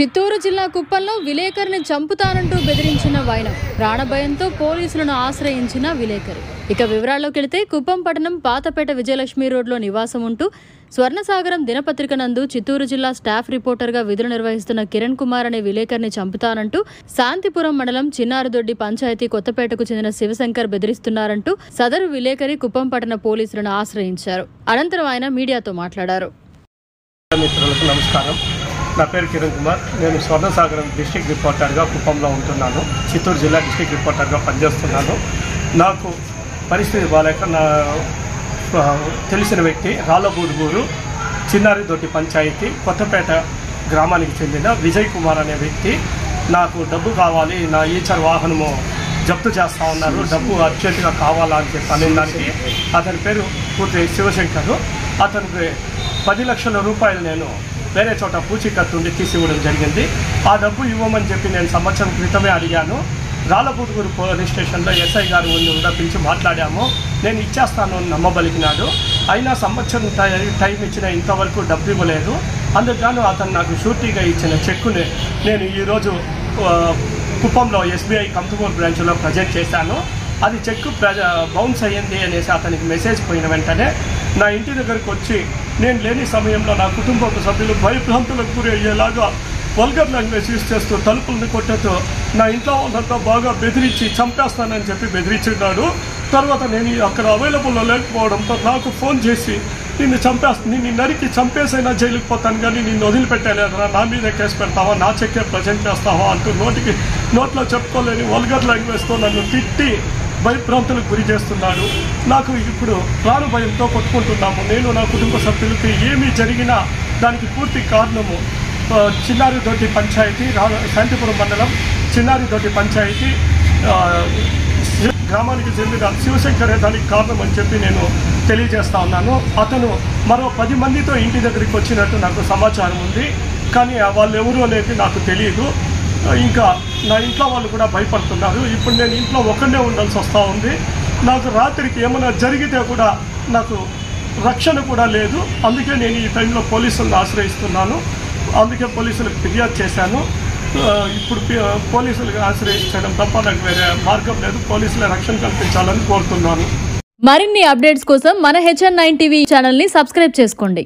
చిత్తూరు జిల్లా కుప్పంలో విలేకరిని చంపుతానంటూ బెదిరించిన వైనం, ప్రాణభయంతో పోలీసులను ఆశ్రయించిన విలేకరి. ఇక వివరాల్లోకి వెళితే కుప్పం పట్టణం పాతపేట విజయలక్ష్మి రోడ్లో నివాసం ఉంటూ స్వర్ణసాగరం దినపత్రిక నందు చిత్తూరు జిల్లా స్టాఫ్ రిపోర్టర్గా విధులు నిర్వహిస్తున్న కిరణ్ కుమార్ అనే విలేకరిని చంపుతానంటూ శాంతిపురం మండలం చిన్నారుదొడ్డి పంచాయతీ కొత్తపేటకు చెందిన శివశంకర్ బెదిరిస్తున్నారంటూ సదరు విలేకరి కుప్పం పట్టణ పోలీసులను ఆశ్రయించారు. అనంతరం ఆయన మీడియాతో మాట్లాడారు. మిత్రులకు నమస్కారం. నా పేరు కిరణ్ కుమార్. నేను స్వర్ణసాగరం డిస్ట్రిక్ట్ రిపోర్టర్గా కుప్పంలో ఉంటున్నాను. చిత్తూరు జిల్లా డిస్ట్రిక్ట్ రిపోర్టర్గా పనిచేస్తున్నాను. నాకు పరిస్థితి బాలేక నా తెలిసిన వ్యక్తి రాళ్ళబూదుగూరు చిన్నారిదొడ్డి పంచాయతీ కొత్తపేట గ్రామానికి చెందిన విజయ్ కుమార్ అనే వ్యక్తి నాకు డబ్బు కావాలి, నా ఈచర్ వాహనము జప్తు చేస్తూ ఉన్నారు, డబ్బు అర్జెంటుగా కావాలా అని చెప్పి అనేదానికి అతని పేరు పూర్తి శివశంకర్. అతనికి 10 లక్షల రూపాయలు నేను వేరే చోట పూచీకత్తు ఉండి తీసి ఇవ్వడం జరిగింది. ఆ డబ్బు ఇవ్వమని చెప్పి నేను సంవత్సరం క్రితమే అడిగాను. రాళ్ళబూదుగూరు పోలీస్ స్టేషన్లో ఎస్ఐ గారు కూడా పిలిచి మాట్లాడాము. నేను ఇచ్చేస్తాను నమ్మబలికినాడు. అయినా సంవత్సరం టైం ఇచ్చిన ఇంతవరకు డబ్బు ఇవ్వలేదు. అందుకు అతను నాకు షూరిటీగా ఇచ్చిన చెక్కుని నేను ఈరోజు కుప్పంలో SBI కంతుకూరు బ్రాంచ్లో ప్రజెంట్ చేశాను. అది చెక్కు బౌన్స్ అయ్యింది అనేసి అతనికి మెసేజ్ పోయిన వెంటనే నా ఇంటి దగ్గరకు వచ్చి నేను లేని సమయంలో నా కుటుంబ సభ్యులు భయభ్రాంతులకు గురి అయ్యేలాగా వల్గర్ లాంగ్వేజ్ యూజ్ చేస్తూ తలుపులను కొట్టేస్తూ నా ఇంట్లో ఉన్నంత బాగా బెదిరించి చంపేస్తానని చెప్పి బెదిరించున్నాడు. తర్వాత నేను అక్కడ అవైలబుల్లో లేకపోవడంతో నాకు ఫోన్ చేసి నిన్ను నరికి చంపేసైనా జైలుకి పోతాను కానీ నిన్ను వదిలిపెట్టలేదురా, నా మీదే కేసు పెడతావా, నా చెక్కే ప్రజెంట్ చేస్తావా అంటూ నోట్లో చెప్పుకోలేని వల్గర్ లాంగ్వేజ్తో నన్ను తిట్టి భయభ్రాంతులకు గురి చేస్తున్నాడు. నాకు ఇప్పుడు ప్రాణ భయంతో కొట్టుకుంటున్నాము. నేను నా కుటుంబ సభ్యులకి ఏమీ జరిగినా దానికి పూర్తి కారణము చిన్నారిదొడ్డి పంచాయతీ శాంతిపురం మండలం చిన్నారిదొడ్డి పంచాయతీ గ్రామానికి చెందిన శివశంకరే దానికి కారణం అని చెప్పి నేను తెలియజేస్తా ఉన్నాను. అతను మరో 10 మందితో ఇంటి దగ్గరికి వచ్చినట్టు నాకు సమాచారం ఉంది. కానీ వాళ్ళు ఎవరు అనేది నాకు తెలియదు. ఇంకా నా ఇంట్లో వాళ్ళు కూడా భయపడుతున్నారు. ఇప్పుడు నేను ఇంట్లో ఒక్కడే ఉండాల్సి వస్తూ ఉంది. నాకు రాత్రికి ఏమైనా జరిగితే కూడా నాకు రక్షణ కూడా లేదు. అందుకే నేను ఈ టైంలో పోలీసులను ఆశ్రయిస్తున్నాను. అందుకే పోలీసులకు ఫిర్యాదు చేశాను. ఇప్పుడు పోలీసులకు ఆశ్రయించడం తప్ప నాకు వేరే మార్గం లేదు. పోలీసుల రక్షణ కల్పించాలని కోరుతున్నాను. మరిన్ని అప్డేట్స్ కోసం మన HN9 టీవీ ఛానల్ని సబ్స్క్రైబ్ చేసుకోండి.